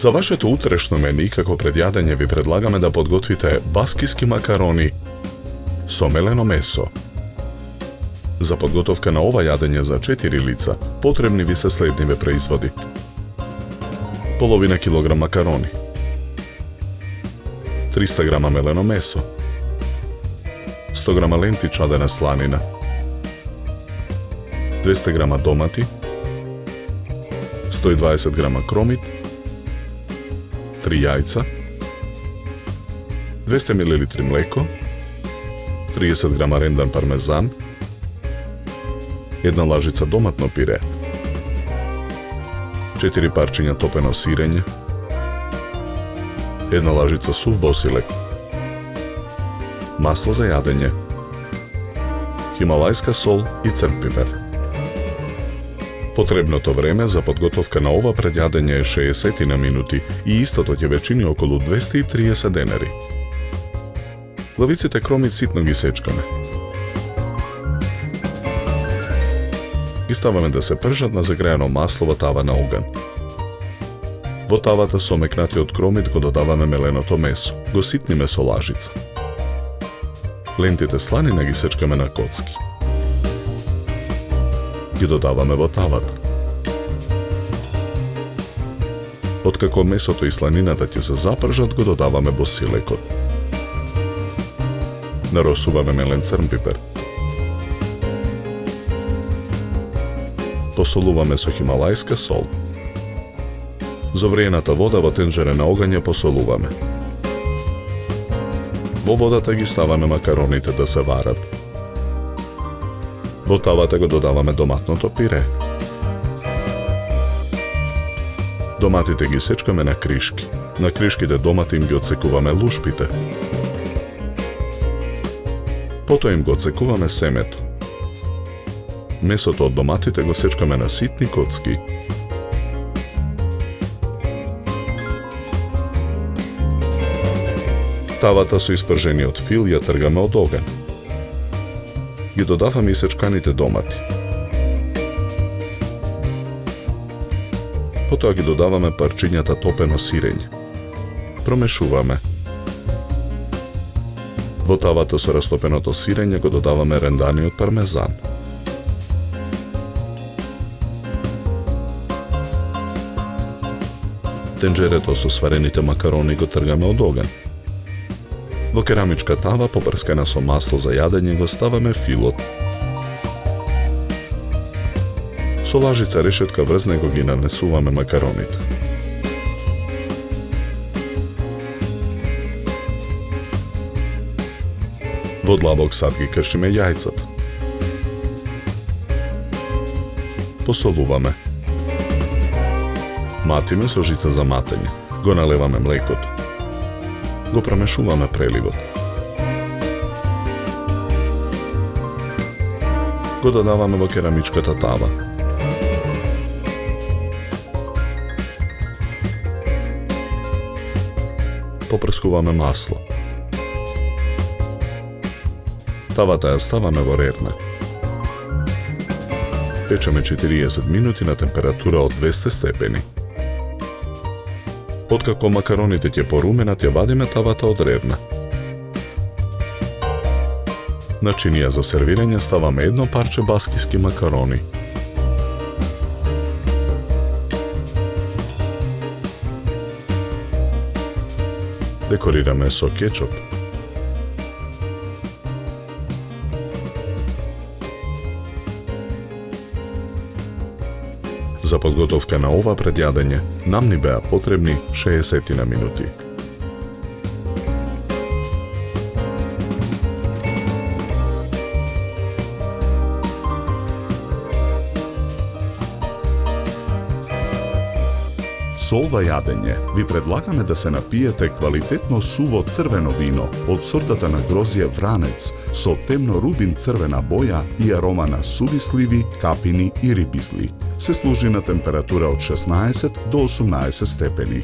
За вашето утрешно мени, како предјадење, ви предлагаме да подготвите баскиски макарони со мелено месо. За подготовка на ова јадење за 4 лица, потребни ви се следниве производи. Половина килограм макарони, 300 грама мелено месо, 100 грама ленти чадена сланина, 200 грама домати, 120 грама кромит, 3 јајца, 200 мл млеко, 30 грама рендан пармезан, 1 лажица доматно пире, 4 парчиња топено сирење, 1 лажица сув босилек, масло за јадење, хималајска сол и црн пипер. Потребното време за подготовка на ова предјадење е 60 на минути и истото ќе ве чини околу 230 денари. Главиците кромит ситно ги сечкаме. Ги ставаме да се пржат на загреано масло во тава на оган. Во тавата со мекнатиот кромит го додаваме меленото месо, го ситниме со лажица. Лентите сланина ги сечкаме на коцки. Ги додаваме во тавата. Откако месото и сланината ќе се запржат, го додаваме босилекот. Наросуваме мелен црн пипер. Посолуваме со хималајска сол. Зовреената вода во тенџере на оган ја посолуваме. Во водата ги ставаме макароните да се варат. Во тавата го додаваме доматното пире. Доматите ги сечкаме на кришки. На кришките домати им ги отсекуваме лушпите. Потоа им го отсекуваме семето. Месото од доматите го сечкаме на ситни коцки. Тавата со испржениот фил ја тргаме од оган. Ги додаваме и сечканите домати. Потоа ги додаваме парчињата топено сирење. Промешуваме. Во тавата со растопеното сирење го додаваме ренданиот пармезан. Тенџерето со сварените макарони го тргаме од оган. Во керамичка тава, попрскана со масло за јадење, го ставаме филот. Со лажица решетка врз него ги нанесуваме макароните. Во длабок сад ги кршиме јајцата. Посолуваме. Матиме со жица за матење. Го налеваме млекото. Го промешуваме преливот. Го додаваме во керамичката тава. Попрскуваме масло. Тавата ја ставаме во рерна. Печеме 40 минути на температура од 200 степени. Откако макароните ќе поруменат, ја вадиме тавата од рерна. На чинија за сервирање ставаме едно парче баскиски макарони. Декорираме со кетчуп. За подготовка на ова предјадење нам ни беа потребни 60 на минути. Со ова јадење ви предлагаме да се напиете квалитетно суво црвено вино од сортата на грозје Вранец со темно рубин црвена боја и арома на суви сливи, капини и рипизли. Се служи на температура од 16 до 18 степени.